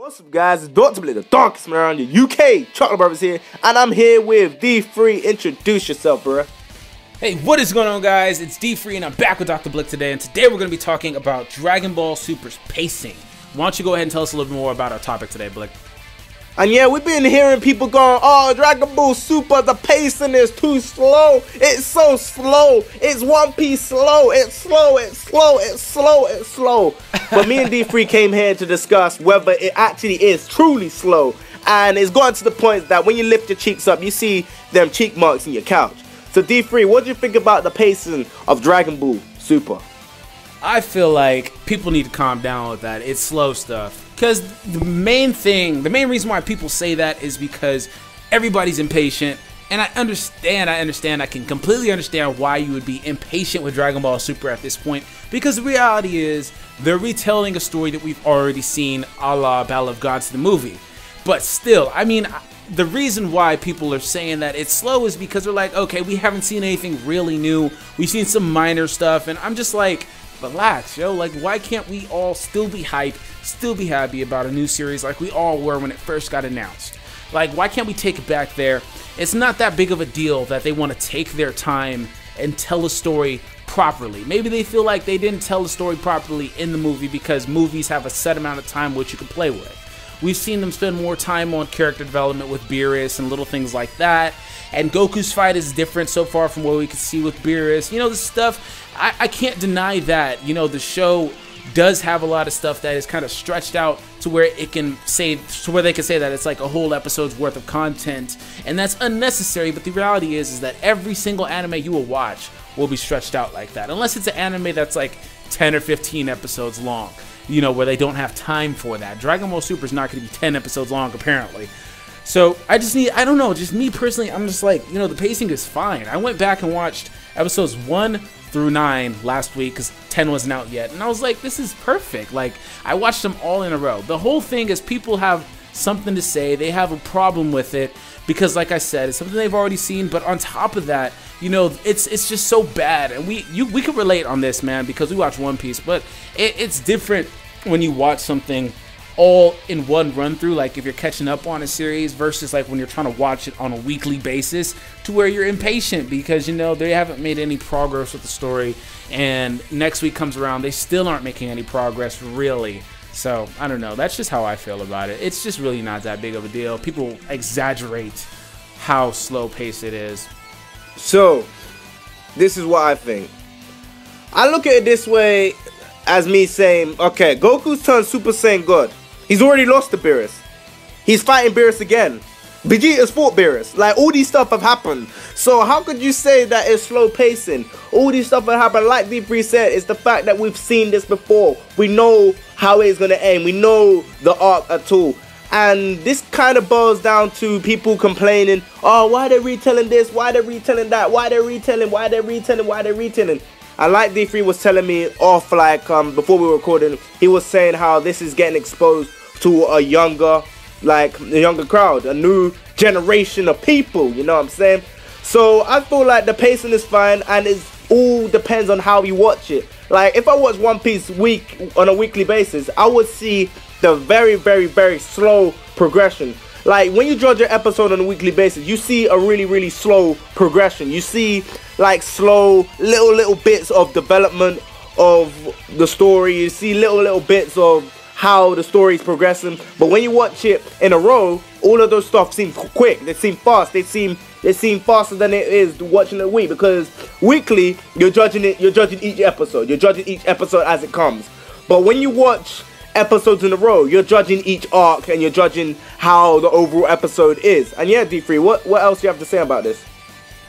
What's up, guys? It's Dr. Blake, the darkest man around the UK. Chocolate Brothers here, and I'm here with D3. Introduce yourself, bro. Hey, what is going on, guys? It's D3, and I'm back with Dr. Blick today, and today we're going to be talking about Dragon Ball Super's pacing. Why don't you go ahead and tell us a little bit more about our topic today, Blick? And yeah, we've been hearing people going, oh, Dragon Ball Super, the pacing is too slow. It's so slow. It's One Piece slow. It's slow. It's slow. It's slow. It's slow. But me and D3 came here to discuss whether it actually is truly slow. And it's gotten to the point that when you lift your cheeks up, you see them cheek marks in your couch. So D3, what do you think about the pacing of Dragon Ball Super? I feel like people need to calm down with that. It's slow stuff. Because the main reason why people say that is because everybody's impatient. And I understand, I can completely understand why you would be impatient with Dragon Ball Super at this point. Because the reality is, they're retelling a story that we've already seen a la Battle of Gods the movie. But still, I mean, the reason why people are saying that it's slow is because they're like, okay, we haven't seen anything really new. We've seen some minor stuff, and I'm just like, relax, yo. Like, why can't we all still be hyped, still be happy about a new series like we all were when it first got announced? Like, why can't we take it back there? It's not that big of a deal that they want to take their time and tell a story properly. Maybe they feel like they didn't tell the story properly in the movie because movies have a set amount of time which you can play with. We've seen them spend more time on character development with Beerus and little things like that. And Goku's fight is different so far from what we could see with Beerus. You know, this stuff, I can't deny that. You know, the show does have a lot of stuff that is kind of stretched out to where it can say, to where they can say that it's like a whole episode's worth of content. And that's unnecessary, but the reality is that every single anime you will watch will be stretched out like that. Unless it's an anime that's like 10 or 15 episodes long. You know, where they don't have time for that. Dragon Ball Super is not going to be 10 episodes long, apparently. So, I don't know, just me personally, I'm just like, you know, the pacing is fine. I went back and watched episodes 1 through 9 last week, because 10 wasn't out yet, and I was like, this is perfect. Like, I watched them all in a row. The whole thing is people have something to say, they have a problem with it, because like I said, it's something they've already seen, but on top of that, you know, it's just so bad, and we can relate on this, man, because we watch One Piece, but it's different when you watch something all in one run through, like if you're catching up on a series versus like when you're trying to watch it on a weekly basis, to where you're impatient because, you know, they haven't made any progress with the story, and next week comes around, they still aren't making any progress, really. So, I don't know, that's just how I feel about it. It's just really not that big of a deal. People exaggerate how slow paced it is. So, this is what I think. I look at it this way as me saying, okay, Goku's turned Super Saiyan God. He's already lost to Beerus. He's fighting Beerus again. Vegeta's fought Beerus. Like, all these stuff have happened. So how could you say that it's slow pacing? All these stuff have happened. Like D3 said, it's the fact that we've seen this before. We know how it's going to end. We know the arc at all. And this kind of boils down to people complaining, oh, why they retelling this? Why they retelling that? Why they retelling? Why they retelling? Why they retelling? And like D3 was telling me off, like, before we were recording, he was saying how this is getting exposed to a younger crowd, a new generation of people, you know what I'm saying? So I feel like the pacing is fine, and it all depends on how you watch it. Like, if I watch One Piece on a weekly basis, I would see the very, very, very slow progression. Like, when you judge an episode on a weekly basis, you see a really, really slow progression. You see, like, slow, little bits of development of the story. You see little bits of how the story is progressing. But when you watch it in a row, all of those stuff seem quick. They seem fast. They seem faster than it is watching it a week. Because weekly, you're judging each episode. You're judging each episode as it comes. But when you watch episodes in a row, you're judging each arc, and you're judging how the overall episode is. And yeah, D3, what else do you have to say about this?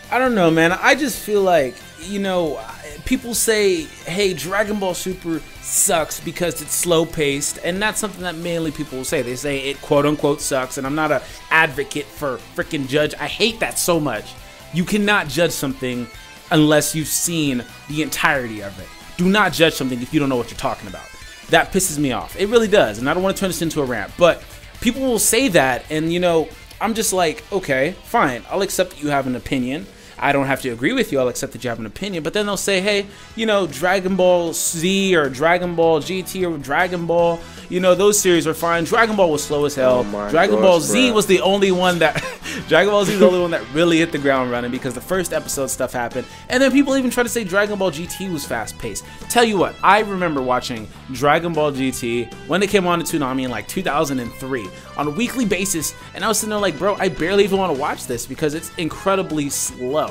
I don't know, man. I just feel like, you know, people say, hey, Dragon Ball Super sucks because it's slow paced, and that's something that mainly people will say. They say it quote unquote sucks, and I'm not an advocate for freaking judge. I hate that so much. You cannot judge something unless you've seen the entirety of it. Do not judge something if you don't know what you're talking about. That pisses me off. It really does, and I don't want to turn this into a rant, but people will say that, and, you know, I'm just like, okay, fine, I'll accept that you have an opinion. I don't have to agree with you. I'll accept that you have an opinion. But then they'll say, hey, you know, Dragon Ball Z or Dragon Ball GT or Dragon Ball, you know, those series were fine. Dragon Ball was slow as hell. Dragon Ball Z was the only one that Dragon Ball Z is the only one that really hit the ground running, because the first episode stuff happened. And then people even try to say Dragon Ball GT was fast paced. Tell you what, I remember watching Dragon Ball GT when it came on to Toonami in like 2003 on a weekly basis, and I was sitting there like, bro, I barely even want to watch this because it's incredibly slow.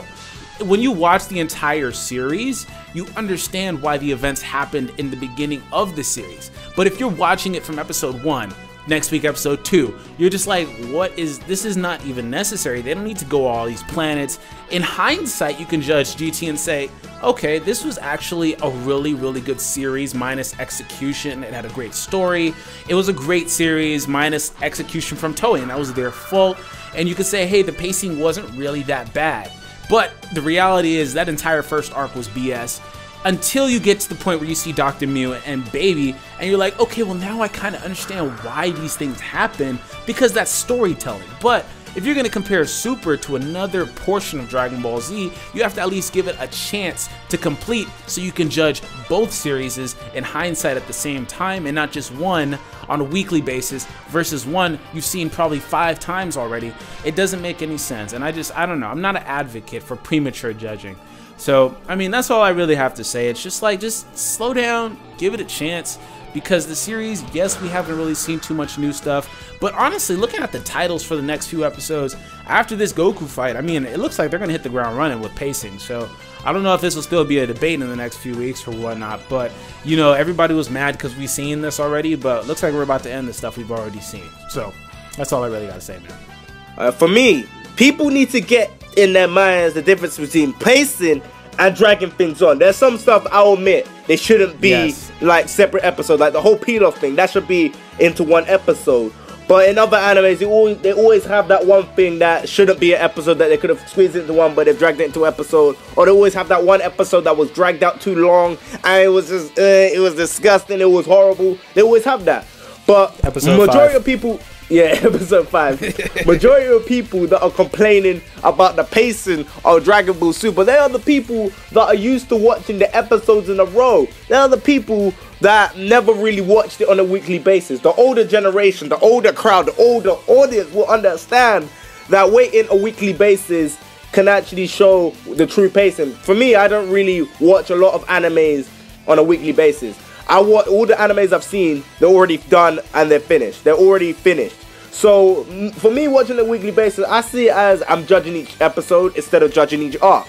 When you watch the entire series, you understand why the events happened in the beginning of the series. But if you're watching it from episode 1, next week episode 2, you're just like, this is not even necessary. They don't need to go all these planets. In hindsight, you can judge GT and say, okay, this was actually a really, really good series minus execution. It had a great story. It was a great series minus execution from Toei, and that was their fault. And you could say, hey, the pacing wasn't really that bad. But the reality is that entire first arc was BS. Until you get to the point where you see Dr. Mew and Baby, and you're like, okay, well now I kind of understand why these things happen, because that's storytelling. But if you're going to compare Super to another portion of Dragon Ball Z, you have to at least give it a chance to complete so you can judge both series in hindsight at the same time, and not just one on a weekly basis versus one you've seen probably 5 times already. It doesn't make any sense, and I don't know. I'm not an advocate for premature judging. So, I mean, that's all I really have to say. It's just like, just slow down, give it a chance, because the series, yes, we haven't really seen too much new stuff, but honestly, looking at the titles for the next few episodes, after this Goku fight, I mean, it looks like they're going to hit the ground running with pacing. So, I don't know if this will still be a debate in the next few weeks or whatnot, but, you know, everybody was mad because we've seen this already, but it looks like we're about to end the stuff we've already seen. So, that's all I really got to say, man. For me, people need to get in their minds the difference between pacing and dragging things on. There's some stuff I'll admit they shouldn't be like separate episodes, like the whole peel-off thing. That should be into one episode. But in other animes, they always have that one thing that shouldn't be an episode that they could have squeezed into one, but they've dragged it into an episode. Or they always have that one episode that was dragged out too long, and it was just, it was disgusting, it was horrible. They always have that. But majority of people, yeah, episode 5. Majority of people that are complaining about the pacing of Dragon Ball Super, they are the people that are used to watching the episodes in a row. They are the people that never really watched it on a weekly basis. The older generation, the older crowd, the older audience will understand that waiting a weekly basis can actually show the true pacing. For me, I don't really watch a lot of animes on a weekly basis. I watch all the animes I've seen, they're already done and they're finished. They're already finished. So for me, watching a weekly basis, I see it as I'm judging each episode instead of judging each arc.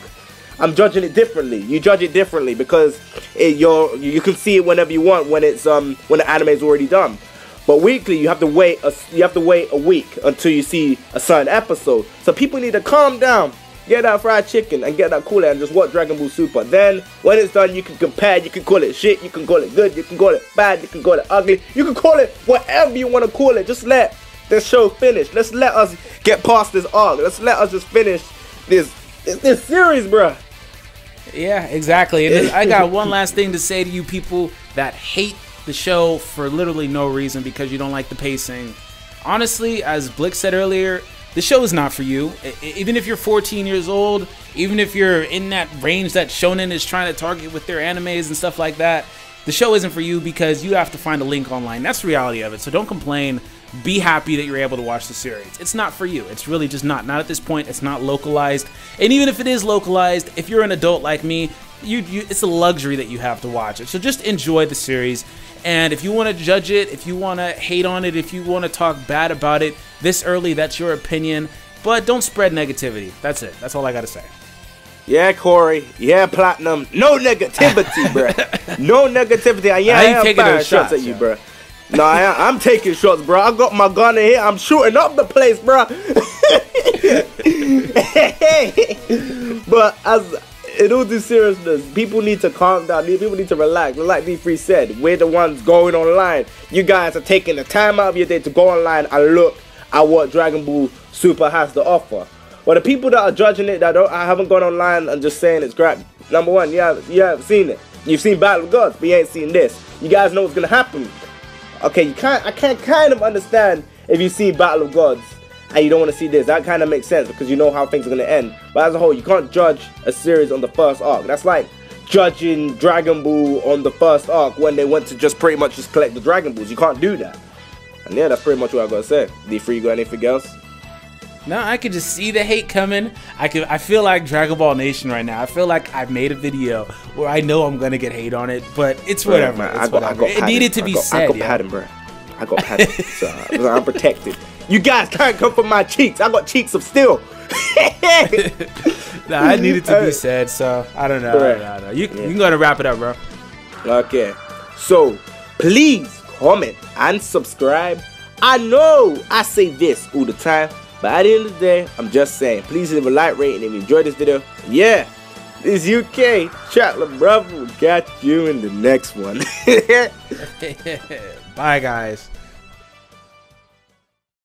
I'm judging it differently. You judge it differently because you can see it whenever you want when it's when the anime is already done. But weekly, you have to wait a week until you see a certain episode. So people need to calm down, get that fried chicken and get that cooler and just watch Dragon Ball Super. Then when it's done, you can compare. You can call it shit. You can call it good. You can call it bad. You can call it ugly. You can call it whatever you want to call it. Just let this show finish. Let's let us get past this arc. Let's let us just finish this series, bruh. Yeah, exactly. And I got one last thing to say to you people that hate the show for literally no reason because you don't like the pacing. Honestly, as Blick said earlier, the show is not for you. Even if you're 14 years old, even if you're in that range that Shonen is trying to target with their animes and stuff like that, the show isn't for you because you have to find a link online. That's the reality of it. So don't complain. Be happy that you're able to watch the series. It's not for you. It's really just not. Not at this point. It's not localized. And even if it is localized, if you're an adult like me, it's a luxury that you have to watch it. So just enjoy the series. And if you want to judge it, if you want to hate on it, if you want to talk bad about it this early, that's your opinion. But don't spread negativity. That's it. That's all I got to say. Yeah, Corey. Yeah, Platinum. No negativity, bro. No negativity. I am firing shots at you, bro. No, I'm taking shots, bro. I got my gun in here. I'm shooting up the place, bro. But in all due seriousness, people need to calm down. People need to relax. Like D3 said, we're the ones going online. You guys are taking the time out of your day to go online and look at what Dragon Ball Super has to offer. But the people that are judging it, that haven't gone online and just saying it's crap. Number one, you haven't seen it. You've seen Battle of Gods, but you ain't seen this. You guys know what's gonna happen. Okay, I can't kind of understand if you've seen Battle of Gods and you don't want to see this. That kind of makes sense because you know how things are going to end. But as a whole, you can't judge a series on the first arc. That's like judging Dragon Ball on the first arc when they went to just pretty much just collect the Dragon Balls. You can't do that. And yeah, that's pretty much what I got to say. D3, you got anything else? No, I could just see the hate coming. I feel like Dragon Ball Nation right now. I feel like I've made a video where I know I'm gonna get hate on it, but it's whatever. Man, it's whatever. It needed to be said. I got padding, bro. I got padding, so I'm protected. You guys can't come from my cheeks. I got cheeks of steel. Nah, it needed to be said, so I don't know. Right. I don't know. You can go ahead and wrap it up, bro. Okay, so please comment and subscribe. I know I say this all the time, but at the end of the day, I'm just saying, please leave a like rating if you enjoyed this video. Yeah, this is UK Chocolate Brother. We'll catch you in the next one. Bye, guys.